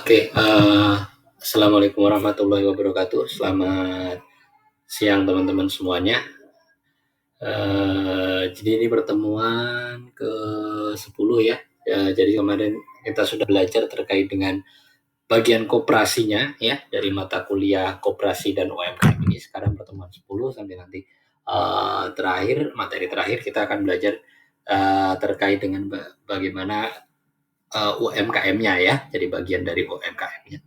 Oke, assalamualaikum warahmatullahi wabarakatuh. Selamat siang teman-teman semuanya. Jadi ini pertemuan ke-10 ya. Jadi kemarin kita sudah belajar terkait dengan bagian koperasinya ya dari mata kuliah koperasi dan UMKM ini. Sekarang pertemuan 10 sampai nanti materi terakhir kita akan belajar terkait dengan bagaimana UMKM-nya ya. Jadi bagian dari UMKM-nya.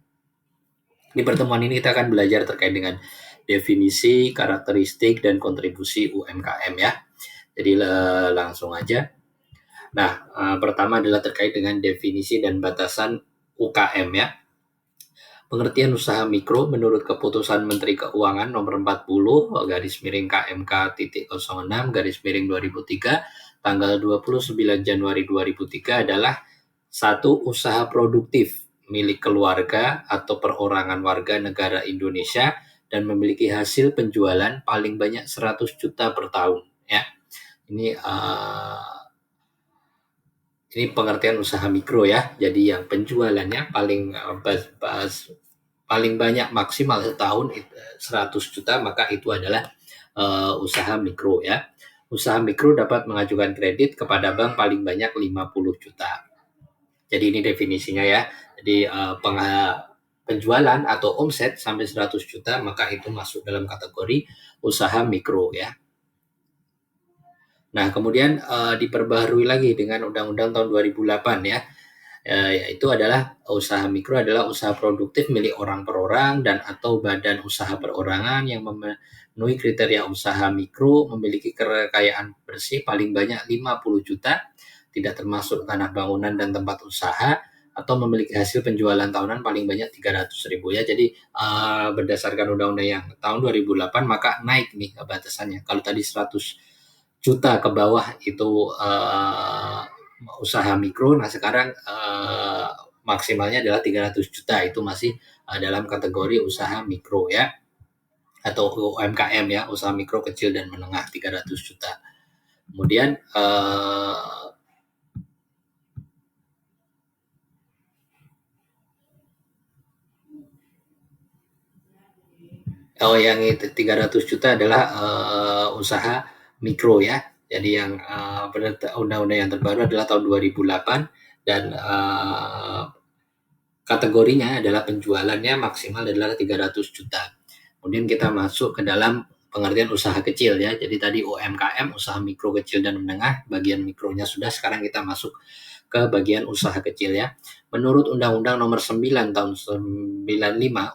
Di pertemuan ini kita akan belajar terkait dengan definisi, karakteristik, dan kontribusi UMKM ya. Jadi langsung aja. Nah, pertama adalah terkait dengan definisi dan batasan UKM ya. Pengertian usaha mikro menurut keputusan Menteri Keuangan nomor 40 garis miring KMK titik 06 garis miring 2003 tanggal 29 Januari 2003 adalah satu usaha produktif milik keluarga atau perorangan warga negara Indonesia dan memiliki hasil penjualan paling banyak 100 juta per tahun ya. Ini pengertian usaha mikro ya. Jadi yang penjualannya paling banyak maksimal setahun 100 juta, maka itu adalah usaha mikro ya. Usaha mikro dapat mengajukan kredit kepada bank paling banyak 50 juta. Jadi ini definisinya ya. Jadi penjualan atau omset sampai 100 juta maka itu masuk dalam kategori usaha mikro ya. Nah, kemudian diperbaharui lagi dengan Undang-Undang tahun 2008 ya. Yaitu adalah usaha mikro adalah usaha produktif milik orang per orang dan atau badan usaha perorangan yang memenuhi kriteria usaha mikro, memiliki kekayaan bersih paling banyak 50 juta, tidak termasuk tanah bangunan dan tempat usaha, atau memiliki hasil penjualan tahunan paling banyak 300.000 ya. Jadi berdasarkan undang-undang yang tahun 2008 maka naik nih batasannya. Kalau tadi 100 juta ke bawah itu usaha mikro, nah sekarang maksimalnya adalah 300 juta, itu masih dalam kategori usaha mikro ya, atau UMKM ya, usaha mikro kecil dan menengah 300 juta. Kemudian yang itu 300 juta adalah usaha mikro ya. Jadi yang undang-undang yang terbaru adalah tahun 2008 dan kategorinya adalah penjualannya maksimal adalah 300 juta. Kemudian kita masuk ke dalam pengertian usaha kecil ya. Jadi tadi UMKM, usaha mikro kecil dan menengah, bagian mikronya sudah, sekarang kita masuk ke bagian usaha kecil ya. Menurut Undang-Undang Nomor 9 tahun 95,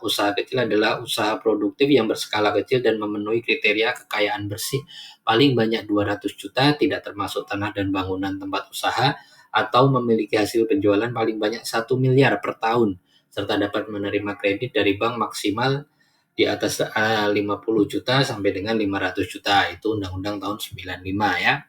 usaha kecil adalah usaha produktif yang berskala kecil dan memenuhi kriteria kekayaan bersih paling banyak 200 juta, tidak termasuk tanah dan bangunan tempat usaha, atau memiliki hasil penjualan paling banyak 1 miliar per tahun, serta dapat menerima kredit dari bank maksimal di atas 50 juta sampai dengan 500 juta. Itu Undang-Undang tahun 95 ya.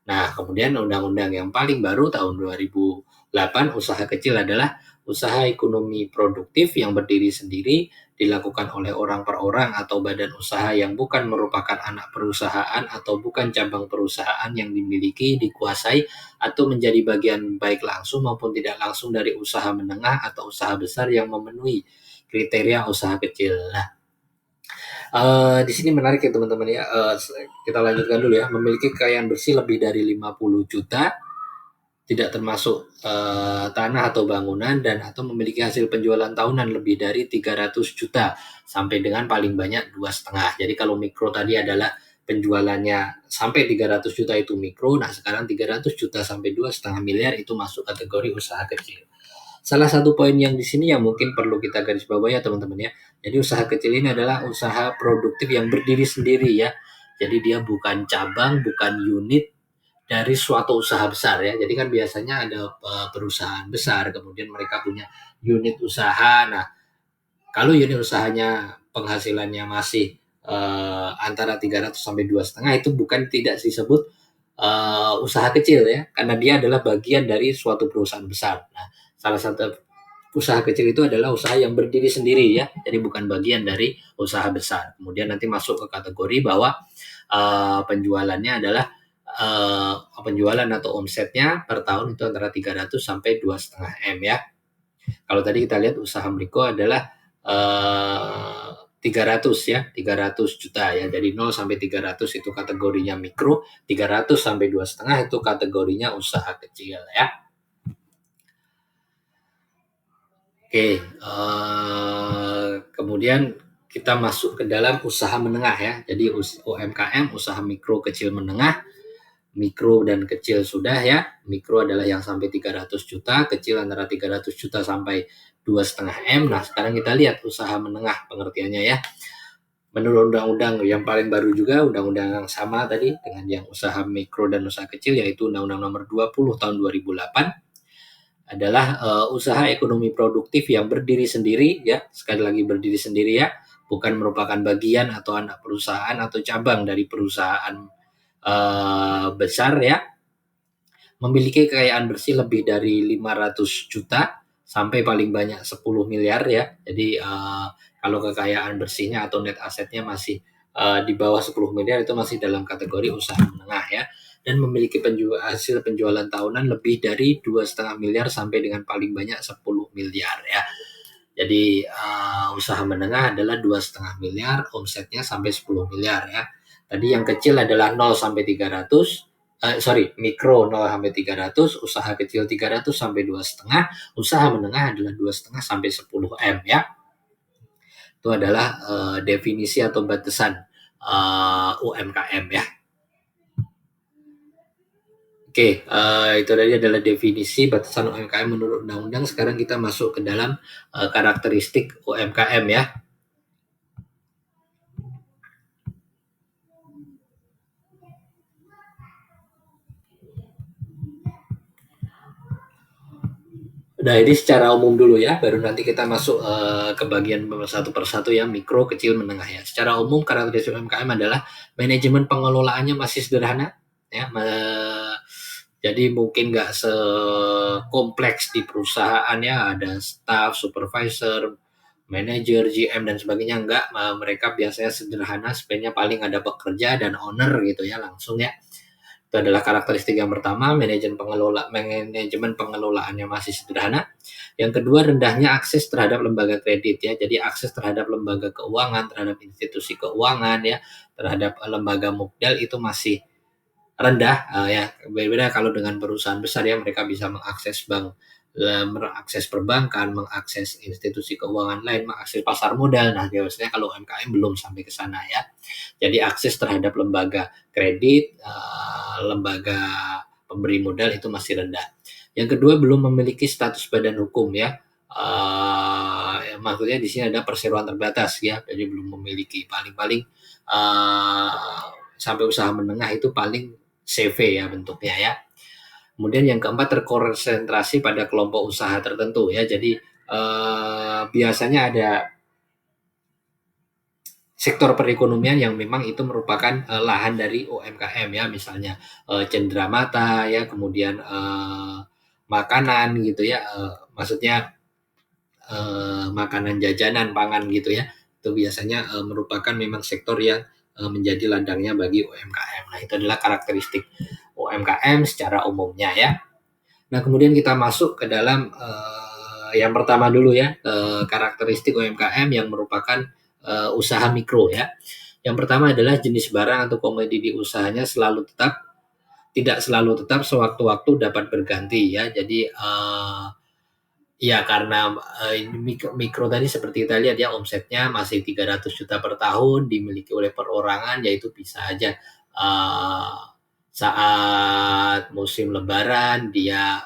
Nah, kemudian undang-undang yang paling baru tahun 2008, usaha kecil adalah usaha ekonomi produktif yang berdiri sendiri, dilakukan oleh orang per orang atau badan usaha yang bukan merupakan anak perusahaan atau bukan cabang perusahaan yang dimiliki, dikuasai, atau menjadi bagian baik langsung maupun tidak langsung dari usaha menengah atau usaha besar yang memenuhi kriteria usaha kecil. Nah, di sini menarik ya teman-teman ya. Kita lanjutkan dulu ya. Memiliki kekayaan bersih lebih dari 50 juta, tidak termasuk tanah atau bangunan, dan atau memiliki hasil penjualan tahunan lebih dari 300 juta sampai dengan paling banyak 2,5. Jadi kalau mikro tadi adalah penjualannya sampai 300 juta itu mikro, nah sekarang 300 juta sampai 2,5 miliar itu masuk kategori usaha kecil. Salah satu poin yang di sini yang mungkin perlu kita garis bawahi ya teman-teman ya. Jadi usaha kecil ini adalah usaha produktif yang berdiri sendiri ya. Jadi dia bukan cabang, bukan unit dari suatu usaha besar ya. Jadi kan biasanya ada perusahaan besar, kemudian mereka punya unit usaha. Nah, kalau unit usahanya penghasilannya masih antara 300 sampai 2,5, itu bukan tidak disebut usaha kecil ya, karena dia adalah bagian dari suatu perusahaan besar. Nah, salah satu usaha kecil itu adalah usaha yang berdiri sendiri ya, jadi bukan bagian dari usaha besar. Kemudian nanti masuk ke kategori bahwa penjualannya adalah penjualan atau omsetnya per tahun itu antara 300 sampai 2,5 M ya. Kalau tadi kita lihat usaha mikro adalah 300 ya, 300 juta ya. Dari 0 sampai 300 itu kategorinya mikro, 300 sampai 2,5 itu kategorinya usaha kecil ya. Oke, kemudian kita masuk ke dalam usaha menengah ya. Jadi UMKM, usaha mikro, kecil, menengah. Mikro dan kecil sudah ya. Mikro adalah yang sampai 300 juta, kecil antara 300 juta sampai 2,5 M. Nah, sekarang kita lihat usaha menengah pengertiannya ya. Menurut undang-undang yang paling baru juga, undang-undang yang sama tadi dengan yang usaha mikro dan usaha kecil, yaitu Undang-Undang Nomor 20 Tahun 2008, adalah usaha ekonomi produktif yang berdiri sendiri ya, sekali lagi berdiri sendiri ya, bukan merupakan bagian atau anak perusahaan atau cabang dari perusahaan besar ya, memiliki kekayaan bersih lebih dari 500 juta sampai paling banyak 10 miliar ya. Jadi kalau kekayaan bersihnya atau net asetnya masih di bawah 10 miliar itu masih dalam kategori usaha menengah ya, dan memiliki hasil penjualan tahunan lebih dari 2,5 miliar sampai dengan paling banyak 10 miliar ya. Jadi usaha menengah adalah 2,5 miliar, omsetnya sampai 10 miliar ya. Tadi yang kecil adalah 0 sampai 300, mikro 0 sampai 300, usaha kecil 300 sampai 2,5, usaha menengah adalah 2,5 sampai 10 M ya. Itu adalah definisi atau batasan UMKM ya. Oke, itu tadi adalah definisi batasan UMKM menurut undang-undang. Sekarang kita masuk ke dalam karakteristik UMKM ya. Nah, ini secara umum dulu ya, baru nanti kita masuk ke bagian satu persatu ya, mikro, kecil, menengah ya. Secara umum karakteristik UMKM adalah manajemen pengelolaannya masih sederhana ya. Jadi mungkin nggak sekompleks di perusahaan ya, ada staff, supervisor, manajer, GM dan sebagainya, enggak. Mereka biasanya sederhana, sebenarnya paling ada pekerja dan owner gitu ya, langsung ya. Itu adalah karakteristik yang pertama, manajemen pengelolaannya masih sederhana. Yang kedua, rendahnya akses terhadap lembaga kredit ya. Jadi akses terhadap lembaga keuangan, terhadap institusi keuangan ya, terhadap lembaga modal itu masih rendah ya. Berbeda kalau dengan perusahaan besar ya, mereka bisa mengakses bank, mengakses perbankan, mengakses institusi keuangan lain, mengakses pasar modal. Nah, biasanya kalau UMKM belum sampai ke sana ya. Jadi akses terhadap lembaga kredit, lembaga pemberi modal itu masih rendah. Yang kedua, belum memiliki status badan hukum ya. Maksudnya di sini ada perseroan terbatas ya, jadi belum memiliki, paling-paling sampai usaha menengah itu paling CV ya bentuknya ya. Kemudian yang keempat, terkonsentrasi pada kelompok usaha tertentu ya. Jadi biasanya ada sektor perekonomian yang memang itu merupakan lahan dari UMKM ya, misalnya cenderamata ya, kemudian makanan gitu ya, maksudnya makanan jajanan, pangan gitu ya. Itu biasanya merupakan memang sektor yang menjadi ladangnya bagi UMKM. Nah, itu adalah karakteristik UMKM secara umumnya ya. Nah, kemudian kita masuk ke dalam yang pertama dulu ya, karakteristik UMKM yang merupakan usaha mikro ya. Yang pertama adalah jenis barang atau komoditi usahanya tidak selalu tetap, sewaktu-waktu dapat berganti ya. Jadi ya karena mikro tadi seperti kita lihat ya, omsetnya masih 300 juta per tahun, dimiliki oleh perorangan, yaitu bisa aja saat musim lebaran dia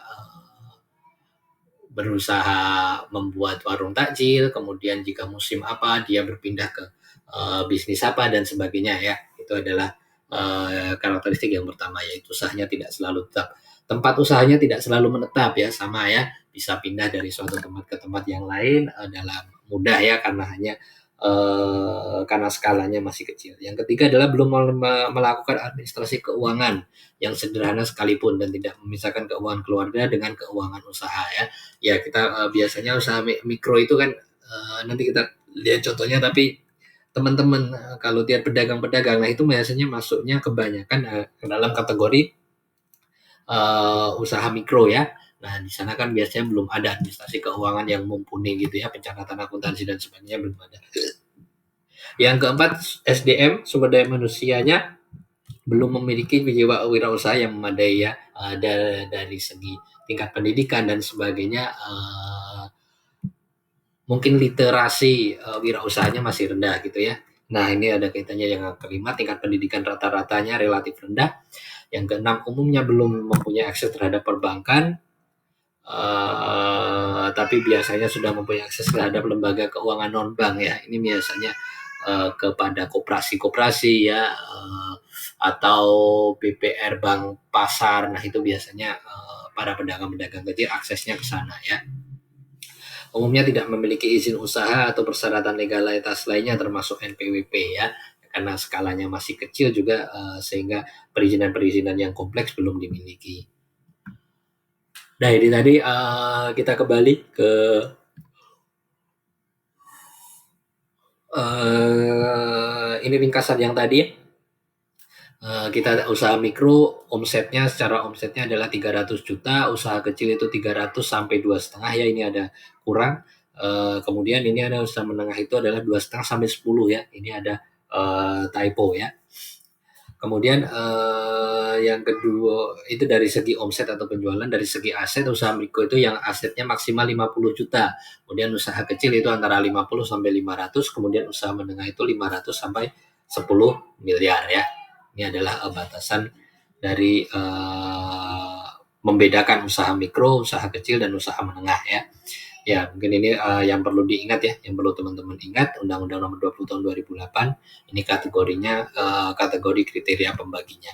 berusaha membuat warung takjil, kemudian jika musim apa dia berpindah ke bisnis apa dan sebagainya ya. Itu adalah karakteristik yang pertama, yaitu usahanya tidak selalu tetap. Tempat usahanya tidak selalu menetap ya, sama ya, bisa pindah dari suatu tempat ke tempat yang lain dalam mudah ya, karena skalanya masih kecil. Yang ketiga adalah belum melakukan administrasi keuangan yang sederhana sekalipun dan tidak memisahkan keuangan keluarga dengan keuangan usaha ya. Ya kita biasanya usaha mikro itu kan nanti kita lihat contohnya, tapi teman-teman kalau lihat pedagang-pedagang, nah itu biasanya masuknya kebanyakan ke dalam kategori usaha mikro ya. Nah, di sana kan biasanya belum ada administrasi keuangan yang mumpuni gitu ya, pencatatan akuntansi dan sebagainya belum ada. Yang keempat, SDM, sumber daya manusianya belum memiliki jiwa wirausaha yang memadai ya, dari segi tingkat pendidikan dan sebagainya. Mungkin literasi wirausahanya masih rendah gitu ya. Nah, ini ada kaitannya yang kelima, tingkat pendidikan rata-ratanya relatif rendah. Yang keenam, umumnya belum mempunyai akses terhadap perbankan, tapi biasanya sudah mempunyai akses terhadap lembaga keuangan non bank ya. Ini biasanya kepada koperasi-koperasi ya, atau BPR bank pasar. Nah, itu biasanya para pedagang-pedagang kecil aksesnya ke sana ya. Umumnya tidak memiliki izin usaha atau persyaratan legalitas lainnya termasuk NPWP ya, karena skalanya masih kecil juga, sehingga perizinan-perizinan yang kompleks belum dimiliki. Nah, ini tadi kita kembali ke ini ringkasan yang tadi ya. Kita usaha mikro secara omsetnya adalah 300 juta, usaha kecil itu 300 sampai 2,5 ya, ini ada kurang. Kemudian ini ada usaha menengah itu adalah 2,5 sampai 10 ya. Ini ada typo ya. Kemudian yang kedua itu dari segi omset atau penjualan, dari segi aset usaha mikro itu yang asetnya maksimal 50 juta. Kemudian usaha kecil itu antara 50 sampai 500, kemudian usaha menengah itu 500 sampai 10 miliar ya. Ini adalah batasan dari membedakan usaha mikro, usaha kecil dan usaha menengah ya. Ya, mungkin ini yang perlu diingat ya, yang perlu teman-teman ingat, Undang-Undang Nomor 20 Tahun 2008, ini kategorinya kategori kriteria pembaginya.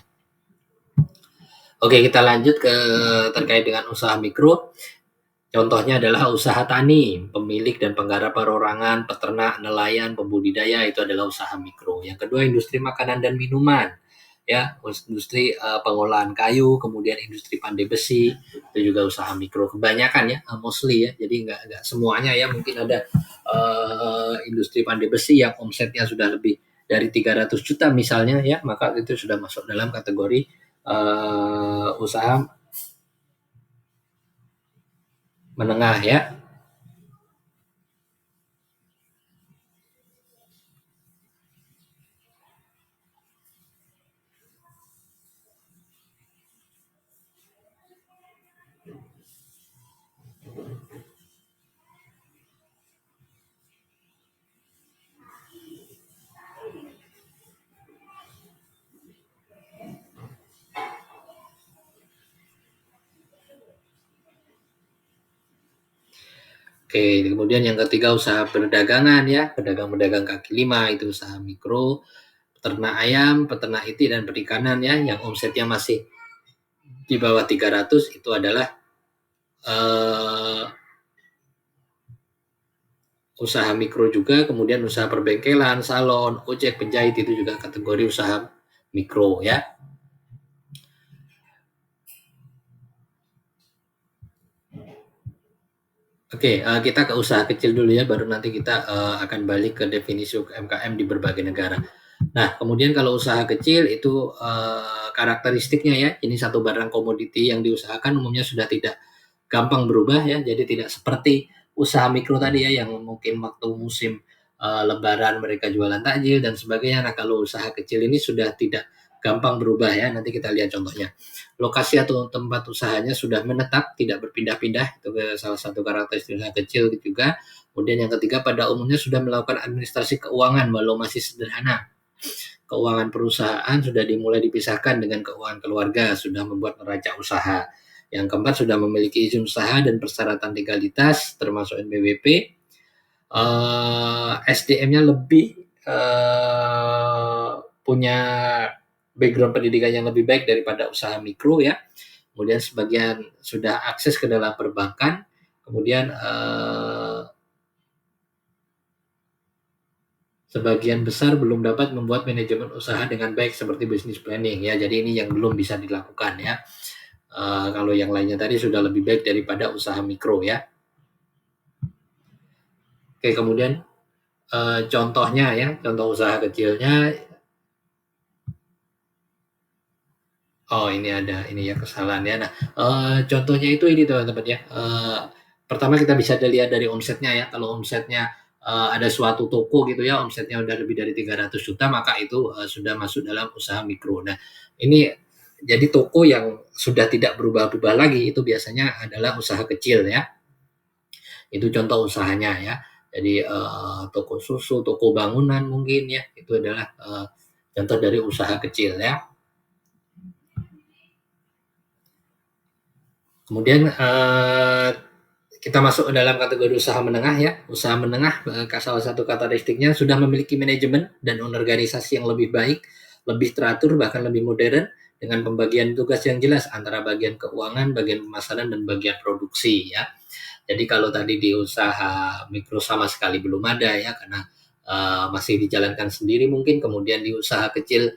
Oke, kita lanjut ke terkait dengan usaha mikro. Contohnya adalah usaha tani, pemilik dan penggarap perorangan, peternak, nelayan, pembudidaya itu adalah usaha mikro. Yang kedua, industri makanan dan minuman. Ya, industri pengolahan kayu, kemudian industri pandai besi, itu juga usaha mikro. Kebanyakan ya, mostly ya. Jadi nggak semuanya ya, mungkin ada industri pandai besi yang omsetnya sudah lebih dari 300 juta misalnya ya, maka itu sudah masuk dalam kategori usaha menengah ya. Oke, kemudian yang ketiga usaha perdagangan ya, pedagang-pedagang kaki lima itu usaha mikro, peternak ayam, peternak itik dan perikanan ya, yang omsetnya masih di bawah 300 itu adalah usaha mikro juga. Kemudian usaha perbengkelan, salon, ojek, penjahit itu juga kategori usaha mikro ya. Oke, kita ke usaha kecil dulu ya, baru nanti kita akan balik ke definisi UMKM di berbagai negara. Nah, kemudian kalau usaha kecil itu karakteristiknya ya, ini satu barang komoditi yang diusahakan umumnya sudah tidak gampang berubah ya, jadi tidak seperti usaha mikro tadi ya, yang mungkin waktu musim lebaran mereka jualan takjil dan sebagainya. Nah, kalau usaha kecil ini sudah tidak gampang berubah ya, nanti kita lihat contohnya. Lokasi atau tempat usahanya sudah menetap, tidak berpindah-pindah, itu salah satu karakteristik usaha kecil juga. Kemudian yang ketiga, pada umumnya sudah melakukan administrasi keuangan walau masih sederhana. Keuangan perusahaan sudah dimulai dipisahkan dengan keuangan keluarga, sudah membuat neraca usaha. Yang keempat, sudah memiliki izin usaha dan persyaratan legalitas termasuk NPWP. SDM-nya lebih punya background pendidikan yang lebih baik daripada usaha mikro ya. Kemudian sebagian sudah akses ke dalam perbankan. Kemudian sebagian besar belum dapat membuat manajemen usaha dengan baik seperti business planning ya. Jadi ini yang belum bisa dilakukan ya. Kalau yang lainnya tadi sudah lebih baik daripada usaha mikro ya. Oke, kemudian contohnya ya, contoh usaha kecilnya Oh, ini ada ini ya kesalahan ya. Nah, contohnya itu ini teman-teman ya. Pertama kita bisa lihat dari omsetnya ya. Kalau omsetnya ada suatu toko gitu ya, omsetnya udah lebih dari 300 juta, maka itu sudah masuk dalam usaha mikro. Nah, ini jadi toko yang sudah tidak berubah-ubah lagi itu biasanya adalah usaha kecil ya. Itu contoh usahanya ya. Jadi toko susu, toko bangunan mungkin ya, itu adalah contoh dari usaha kecil ya. Kemudian kita masuk ke dalam kategori usaha menengah ya. Usaha menengah salah satu karakteristiknya sudah memiliki manajemen dan organisasi yang lebih baik, lebih teratur bahkan lebih modern dengan pembagian tugas yang jelas antara bagian keuangan, bagian pemasaran dan bagian produksi ya. Jadi kalau tadi di usaha mikro sama sekali belum ada ya karena masih dijalankan sendiri mungkin, kemudian di usaha kecil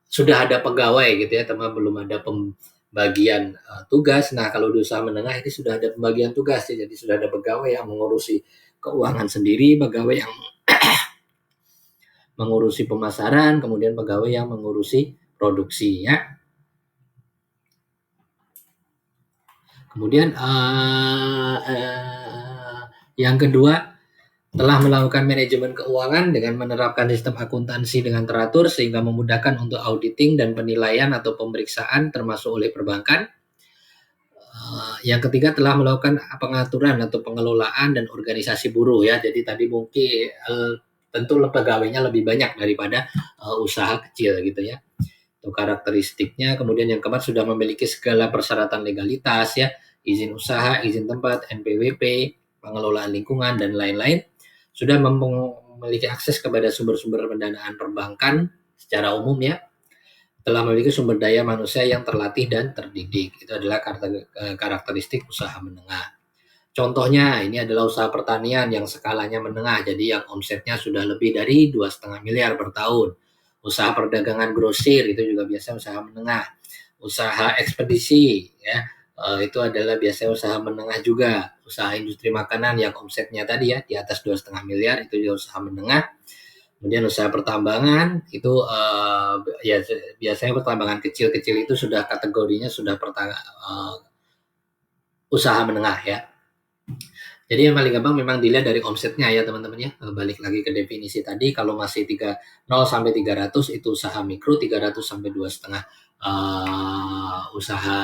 sudah ada pegawai gitu ya, teman belum ada pembagian tugas. Nah, kalau di usaha menengah ini sudah ada pembagian tugas ya, jadi sudah ada pegawai yang mengurusi keuangan sendiri, pegawai yang mengurusi pemasaran, kemudian pegawai yang mengurusi produksi ya. Kemudian yang kedua, telah melakukan manajemen keuangan dengan menerapkan sistem akuntansi dengan teratur sehingga memudahkan untuk auditing dan penilaian atau pemeriksaan termasuk oleh perbankan. Yang ketiga telah melakukan pengaturan atau pengelolaan dan organisasi buruh ya. Jadi tadi mungkin tentu pegawainya lebih banyak daripada usaha kecil gitu ya. Itu karakteristiknya. Kemudian yang keempat sudah memiliki segala persyaratan legalitas ya, izin usaha, izin tempat, NPWP, pengelolaan lingkungan dan lain-lain. Sudah memiliki akses kepada sumber-sumber pendanaan perbankan secara umum ya, telah memiliki sumber daya manusia yang terlatih dan terdidik. Itu adalah karakteristik usaha menengah. Contohnya ini adalah usaha pertanian yang skalanya menengah, jadi yang omsetnya sudah lebih dari 2,5 miliar per tahun. Usaha perdagangan grosir itu juga biasa usaha menengah. Usaha ekspedisi ya, itu adalah biasanya usaha menengah juga. Usaha industri makanan yang omsetnya tadi ya di atas 2,5 miliar itu juga usaha menengah. Kemudian usaha pertambangan itu ya biasanya pertambangan kecil-kecil itu sudah kategorinya sudah usaha menengah ya. Jadi yang paling gampang memang dilihat dari omsetnya ya teman-teman ya. Balik lagi ke definisi tadi, kalau masih 0 sampai 300 itu usaha mikro, 300 sampai 2,5 usaha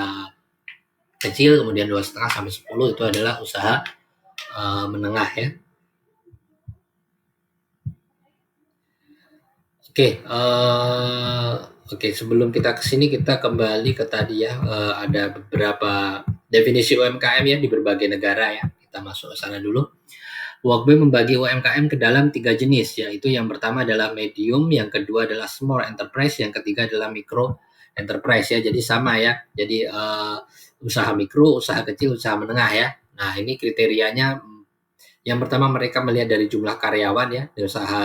kecil, kemudian 2,5 sampai 10 itu adalah usaha menengah ya. Oke, sebelum kita ke sini kita kembali ke tadi ya, ada beberapa definisi UMKM ya di berbagai negara ya. Kita masuk ke sana dulu. World Bank membagi UMKM ke dalam 3 jenis, yaitu yang pertama adalah medium, yang kedua adalah small enterprise, yang ketiga adalah micro enterprise ya. Jadi sama ya. Jadi usaha mikro, usaha kecil, usaha menengah ya. Nah, ini kriterianya yang pertama mereka melihat dari jumlah karyawan ya. Di usaha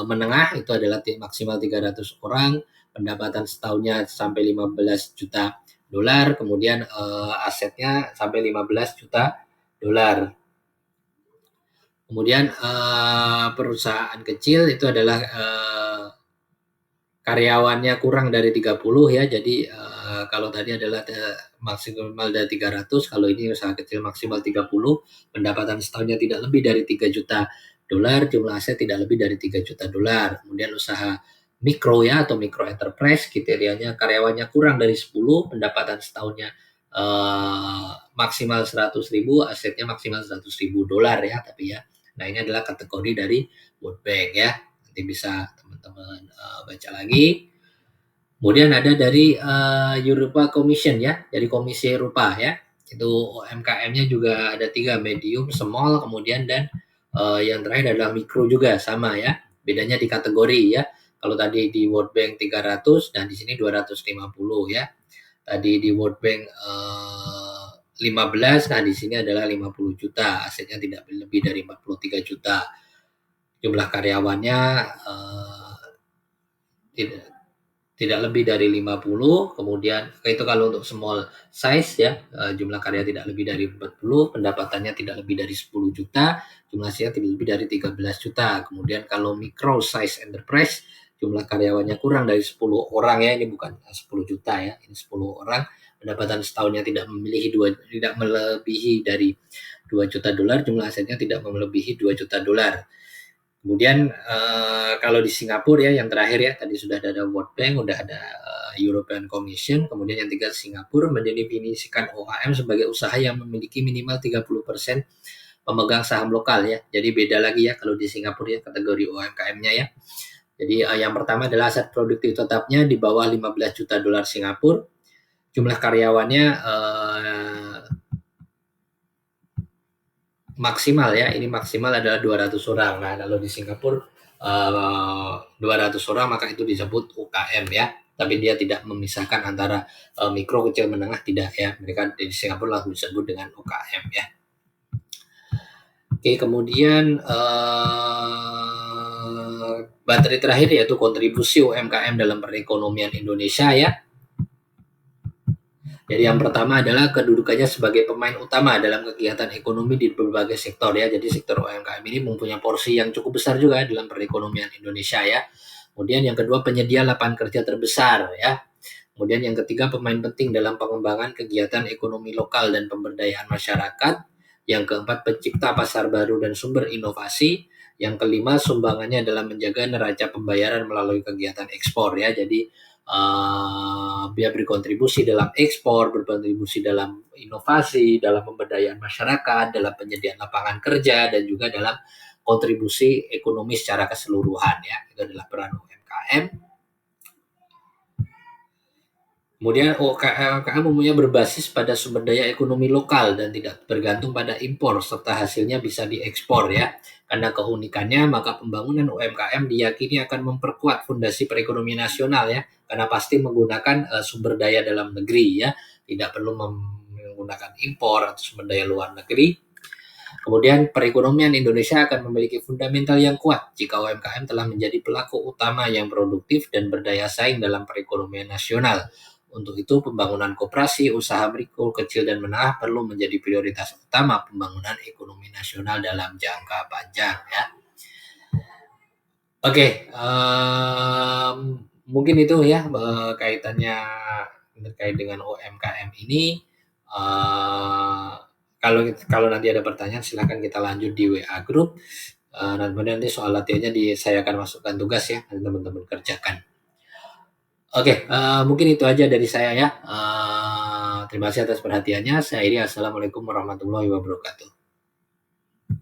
menengah itu adalah maksimal 300 orang, pendapatan setahunnya sampai 15 juta dolar, kemudian asetnya sampai 15 juta dolar. Kemudian perusahaan kecil itu adalah karyawannya kurang dari 30 ya. Jadi kalau tadi adalah maksimal dari 300, kalau ini usaha kecil maksimal 30, pendapatan setahunnya tidak lebih dari 3 juta dolar, jumlah aset tidak lebih dari 3 juta dolar. Kemudian usaha mikro ya atau micro enterprise, kriterianya karyawannya kurang dari 10, pendapatan setahunnya maksimal 100.000, asetnya maksimal 100.000 dolar ya, tapi ya. Nah, ini adalah kategori dari World Bank ya. Nanti bisa teman-teman baca lagi. Kemudian ada dari Europa Commission ya, dari Komisi Eropa ya. Itu UMKM-nya juga ada 3, medium, small, kemudian dan yang terakhir adalah mikro juga sama ya. Bedanya di kategori ya. Kalau tadi di World Bank 300 dan di sini 250 ya. Tadi di World Bank 15, nah di sini adalah 50 juta, asetnya tidak lebih dari 43 juta. Jumlah karyawannya tidak tidak lebih dari 50, kemudian itu kalau untuk small size ya, jumlah karya tidak lebih dari 40, pendapatannya tidak lebih dari 10 juta, jumlah asetnya tidak lebih dari 13 juta. Kemudian kalau micro size enterprise jumlah karyawannya kurang dari 10 orang ya, ini bukan 10 juta ya, ini 10 orang, pendapatan setahunnya tidak melebihi dari 2 juta dolar, jumlah asetnya tidak melebihi 2 juta dolar. Kemudian kalau di Singapura ya yang terakhir ya tadi sudah ada World Bank, udah ada European Commission, kemudian yang tiga Singapura mendefinisikan OKM sebagai usaha yang memiliki minimal 30% pemegang saham lokal ya. Jadi beda lagi ya kalau di Singapura ya kategori UMKM-nya ya. Jadi yang pertama adalah aset produktif tetapnya di bawah 15 juta dolar Singapura. Jumlah karyawannya maksimal ya, ini maksimal adalah 200 orang. Nah, kalau di Singapura 200 orang maka itu disebut UKM ya. Tapi dia tidak memisahkan antara mikro, kecil, menengah, tidak ya. Mereka di Singapura langsung disebut dengan UKM ya. Oke, kemudian materi terakhir yaitu kontribusi UMKM dalam perekonomian Indonesia ya. Jadi yang pertama adalah kedudukannya sebagai pemain utama dalam kegiatan ekonomi di berbagai sektor ya. Jadi sektor UMKM ini mempunyai porsi yang cukup besar juga dalam perekonomian Indonesia ya. Kemudian yang kedua penyedia lapangan kerja terbesar ya. Kemudian yang ketiga pemain penting dalam pengembangan kegiatan ekonomi lokal dan pemberdayaan masyarakat. Yang keempat pencipta pasar baru dan sumber inovasi. Yang kelima sumbangannya dalam menjaga neraca pembayaran melalui kegiatan ekspor ya. Jadi dia berkontribusi dalam ekspor, berkontribusi dalam inovasi, dalam pemberdayaan masyarakat, dalam penyediaan lapangan kerja, dan juga dalam kontribusi ekonomi secara keseluruhan ya. Itu adalah peran UMKM. Kemudian UMKM umumnya berbasis pada sumber daya ekonomi lokal dan tidak bergantung pada impor serta hasilnya bisa diekspor ya. Karena keunikannya maka pembangunan UMKM diyakini akan memperkuat fondasi perekonomian nasional ya. Karena pasti menggunakan sumber daya dalam negeri ya, tidak perlu menggunakan impor atau sumber daya luar negeri. Kemudian perekonomian Indonesia akan memiliki fundamental yang kuat jika UMKM telah menjadi pelaku utama yang produktif dan berdaya saing dalam perekonomian nasional. Untuk itu, pembangunan koperasi, usaha mikro, kecil, dan menengah perlu menjadi prioritas utama pembangunan ekonomi nasional dalam jangka panjang. Ya. Oke, mungkin itu ya kaitannya terkait dengan UMKM ini. Kalau nanti ada pertanyaan, silakan kita lanjut di WA Group. Nanti soal latihannya saya akan masukkan tugas ya, nanti teman-teman kerjakan. Oke, mungkin itu aja dari saya ya. Terima kasih atas perhatiannya. Saya Iri, assalamualaikum warahmatullahi wabarakatuh.